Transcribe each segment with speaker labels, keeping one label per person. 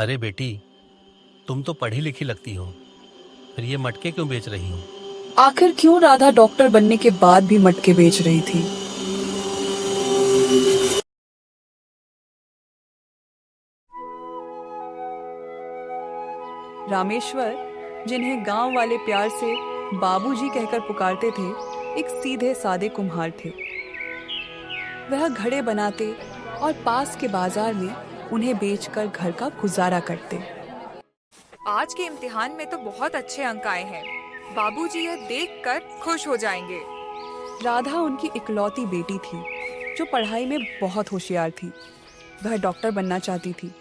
Speaker 1: अरे बेटी, तुम तो पढ़ी लिखी लगती हो, फिर ये मटके क्यों बेच रही हो?
Speaker 2: आखिर क्यों राधा डॉक्टर बनने के बाद भी मटके बेच रही थी? रामेश्वर, जिन्हें गांव वाले प्यार से बाबूजी कहकर पुकारते थे, एक सीधे सादे कुम्हार थे। वह घड़े बनाते और पास के बाजार में उन्हें बेचकर घर का गुजारा करते।
Speaker 3: आज के इम्तिहान में तो बहुत अच्छे अंक आए हैं। बाबूजी यह देखकर खुश हो जाएंगे।
Speaker 2: राधा उनकी इकलौती बेटी थी, जो पढ़ाई में बहुत होशियार थी। वह डॉक्टर बनना चाहती थी,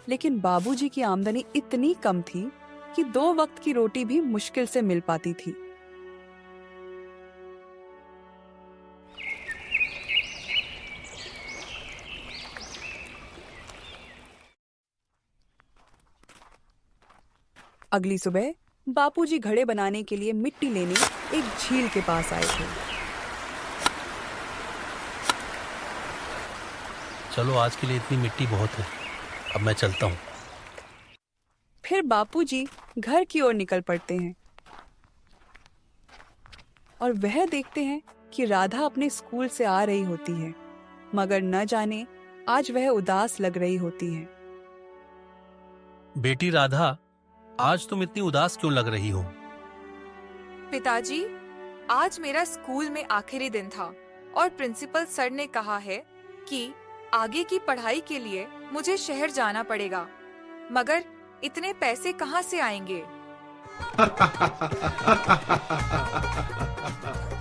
Speaker 2: लेकिन बाबूजी की आमदनी इतनी कम थी कि 2 वक्त की रोटी भी मुश्किल से मिल पाती थी। अगली सुबह बापूजी घड़े बनाने के लिए मिट्टी लेने एक झील के पास आए थे।
Speaker 1: चलो, आज के लिए इतनी मिट्टी बहुत है, अब मैं चलता हूँ।
Speaker 2: फिर बापूजी घर की ओर निकल पड़ते हैं और वह देखते हैं कि राधा अपने स्कूल से आ रही होती है, मगर न जाने आज वह उदास लग रही होती है।
Speaker 1: बेटी राधा, आज तुम इतनी उदास क्यों लग रही हो?
Speaker 3: पिताजी, आज मेरा स्कूल में आखिरी दिन था और प्रिंसिपल सर ने कहा है कि आगे की पढ़ाई के लिए मुझे शहर जाना पड़ेगा, मगर इतने पैसे कहाँ से आएंगे?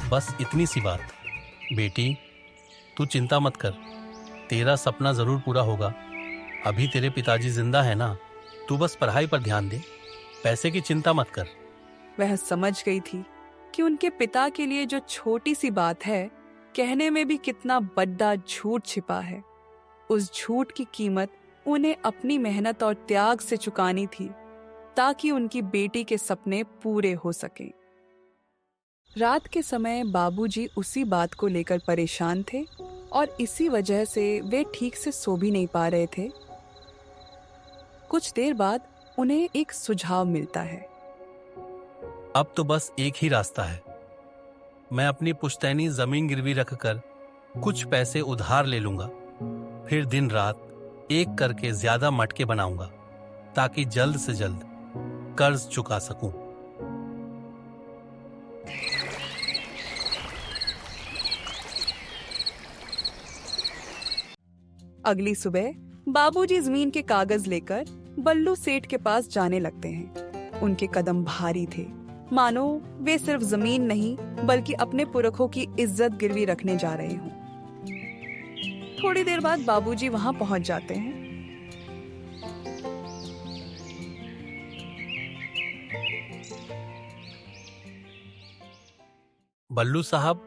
Speaker 1: बस इतनी सी बात। बेटी, तू चिंता मत कर, तेरा सपना जरूर पूरा होगा। अभी तेरे पिताजी जिंदा है ना, तू बस पढ़ाई पर ध्यान दे, पैसे की चिंता मत कर।
Speaker 2: वह समझ गई थी कि उनके पिता के लिए जो छोटी सी बात है, कहने में भी कितना बड़ा झूठ छिपा है। उस झूठ की कीमत उन्हें अपनी मेहनत और त्याग से चुकानी थी, ताकि उनकी बेटी के सपने पूरे हो सकें। रात के समय बाबूजी उसी बात को लेकर परेशान थे और इसी वजह से वे ठीक से सो भी नहीं पा रहे थे। कुछ देर बाद उन्हें एक सुझाव मिलता है।
Speaker 1: अब तो बस एक ही रास्ता है। मैं अपनी पुश्तैनी जमीन गिरवी रखकर कुछ पैसे उधार ले लूंगा, फिर दिन रात एक करके ज्यादा मटके बनाऊंगा, ताकि जल्द से जल्द कर्ज चुका सकूं।
Speaker 2: अगली सुबह बाबूजी जमीन के कागज लेकर बल्लू सेठ के पास जाने लगते हैं। उनके कदम भारी थे, मानो वे सिर्फ जमीन नहीं बल्कि अपने पुरखों की इज्जत गिरवी रखने जा रहे हों। थोड़ी देर बाद बाबूजी वहां पहुंच जाते हैं।
Speaker 1: बल्लू साहब,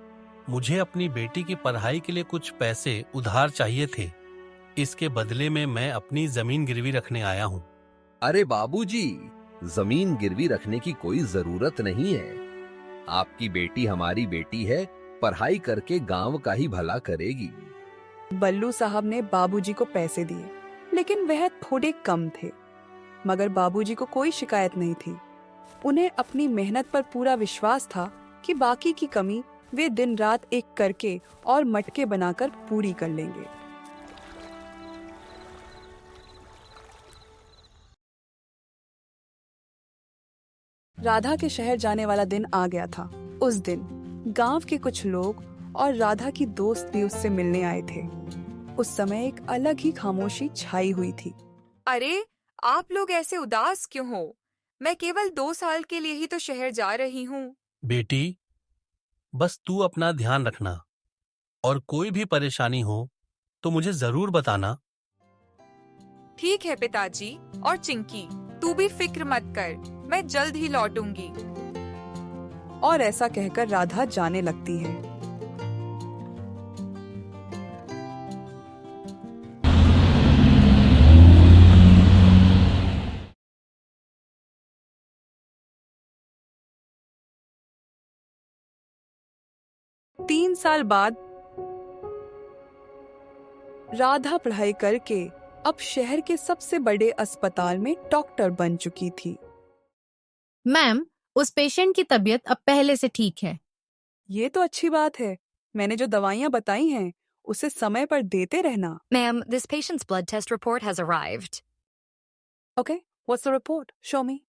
Speaker 1: मुझे अपनी बेटी की पढ़ाई के लिए कुछ पैसे उधार चाहिए थे। इसके बदले में मैं अपनी जमीन गिरवी रखने आया हूँ।
Speaker 4: अरे बाबूजी, जमीन गिरवी रखने की कोई जरूरत नहीं है। आपकी बेटी हमारी बेटी है, पढ़ाई करके गांव का ही भला करेगी।
Speaker 2: बल्लू साहब ने बाबूजी को पैसे दिए, लेकिन वह थोड़े कम थे। मगर बाबूजी को कोई शिकायत नहीं थी। उन्हें अपनी मेहनत पर पूरा विश्वास था कि बाकी की कमी वे दिन रात एक करके और मटके बनाकर पूरी कर लेंगे। राधा के शहर जाने वाला दिन आ गया था। उस दिन गांव के कुछ लोग और राधा की दोस्त भी उससे मिलने आए थे। उस समय एक अलग ही खामोशी छाई हुई थी।
Speaker 3: अरे, आप लोग ऐसे उदास क्यों हो? मैं केवल 2 साल के लिए ही तो शहर जा रही हूँ।
Speaker 1: बेटी, बस तू अपना ध्यान रखना, और कोई भी परेशानी हो तो मुझे जरूर बताना।
Speaker 3: ठीक है पिताजी। और चिंकी, तू भी फिक्र मत कर, मैं जल्द ही लौटूंगी।
Speaker 2: और ऐसा कहकर राधा जाने लगती है। तीन साल बाद राधा पढ़ाई करके अब शहर के सबसे बड़े अस्पताल में डॉक्टर बन चुकी थी।
Speaker 5: मैम, उस पेशेंट की तबीयत अब पहले से ठीक है।
Speaker 2: ये तो अच्छी बात है। मैंने जो दवाइयाँ बताई हैं उसे समय पर देते रहना।
Speaker 6: Ma'am, this patient's blood test report has arrived.
Speaker 2: Okay, what's the report? Show मी।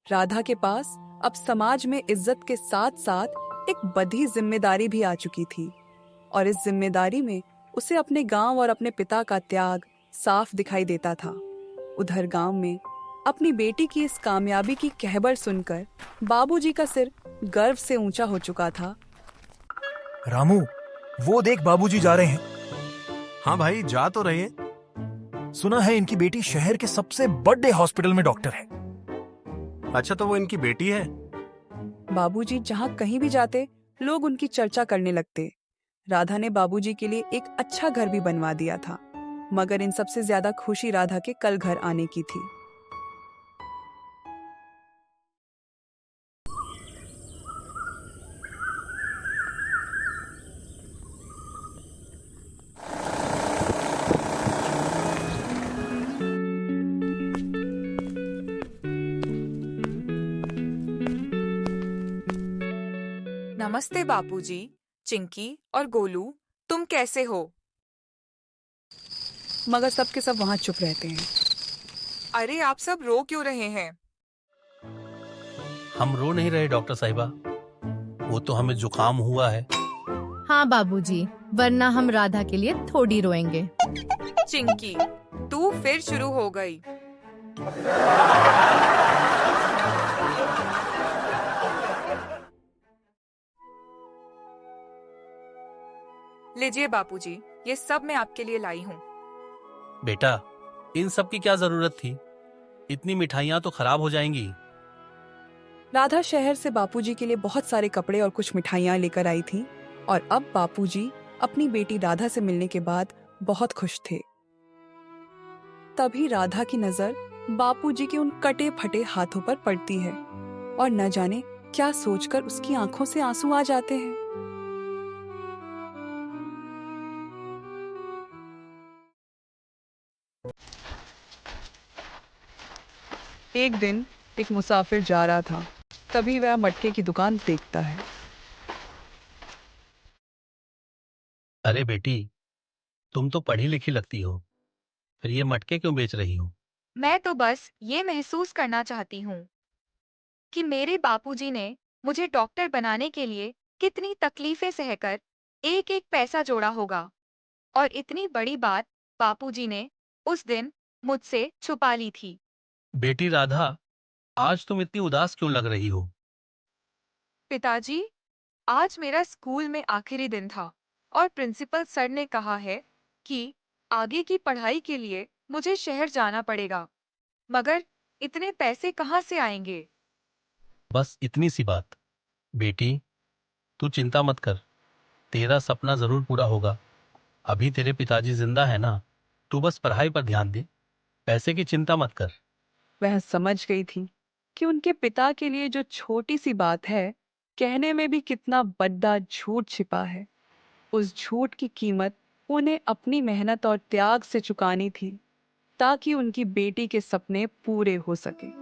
Speaker 2: राधा के पास अब समाज में इज्जत के साथ साथ एक बड़ी जिम्मेदारी भी आ चुकी थी, और इस जिम्मेदारी में उसे अपने गांव और अपने पिता का त्याग साफ दिखाई देता था। उधर गांव में अपनी बेटी की इस कामयाबी की कहबर सुनकर बाबूजी का सिर गर्व से ऊंचा हो चुका था।
Speaker 7: रामू, वो देख बाबूजी जा रहे हैं।
Speaker 8: हाँ भाई, जा तो रहे हैं।
Speaker 7: सुना है इनकी बेटी शहर के सबसे बड़े हॉस्पिटल में डॉक्टर है।
Speaker 8: अच्छा, तो वो इनकी बेटी है?
Speaker 2: बाबूजी जहाँ कहीं भी जाते लोग उनकी चर्चा करने लगते। राधा ने बाबूजी के लिए एक अच्छा घर भी बनवा दिया था, मगर इन सबसे ज्यादा खुशी राधा के कल घर आने की थी।
Speaker 3: नमस्ते बापूजी, चिंकी और गोलू, तुम कैसे हो?
Speaker 2: मगर सबके सब वहाँ चुप रहते हैं।
Speaker 3: अरे आप सब रो क्यों रहे हैं?
Speaker 1: हम रो नहीं रहे डॉक्टर साहिबा, वो तो हमें जुकाम हुआ है।
Speaker 5: हाँ बाबूजी, वरना हम राधा के लिए थोड़ी रोएंगे।
Speaker 3: चिंकी, तू फिर शुरू हो गई। लीजिए बापूजी, ये सब मैं आपके लिए लाई हूँ।
Speaker 1: बेटा, इन सब की क्या जरूरत थी? इतनी मिठाइयाँ तो खराब हो जाएंगी।
Speaker 2: राधा शहर से बापूजी के लिए बहुत सारे कपड़े और कुछ मिठाइयाँ लेकर आई थी, और अब बापूजी अपनी बेटी राधा से मिलने के बाद बहुत खुश थे। तभी राधा की नजर बापूजी के उन कटे फटे हाथों पर पड़ती है, और न जाने क्या सोचकर उसकी आंखों से आंसू आ जाते हैं। एक दिन एक मुसाफिर जा रहा था, तभी वह मटके की दुकान देखता है।
Speaker 1: अरे बेटी, तुम तो पढ़ी लिखी लगती हो, फिर ये मटके क्यों बेच रही हो?
Speaker 3: मैं तो बस ये महसूस करना चाहती हूँ कि मेरे बापूजी ने मुझे डॉक्टर बनाने के लिए कितनी तकलीफें सहकर एक एक पैसा जोड़ा होगा, और इतनी बड़ी बात बापूजी ने उस दिन मुझसे छुपा ली थी।
Speaker 1: बेटी राधा, आज तुम इतनी उदास क्यों लग रही हो?
Speaker 3: पिताजी, आज मेरा स्कूल में आखिरी दिन था और प्रिंसिपल सर ने कहा है कि आगे की पढ़ाई के लिए मुझे शहर जाना पड़ेगा, मगर इतने पैसे कहाँ से आएंगे?
Speaker 1: बस इतनी सी बात। बेटी, तू चिंता मत कर, तेरा सपना जरूर पूरा होगा। अभी तेरे पिताजी जिंदा है ना, तू बस पढ़ाई पर ध्यान दे, पैसे की चिंता मत कर।
Speaker 2: वह समझ गई थी कि उनके पिता के लिए जो छोटी सी बात है, कहने में भी कितना बड़ा झूठ छिपा है। उस झूठ की कीमत उन्हें अपनी मेहनत और त्याग से चुकानी थी, ताकि उनकी बेटी के सपने पूरे हो सके।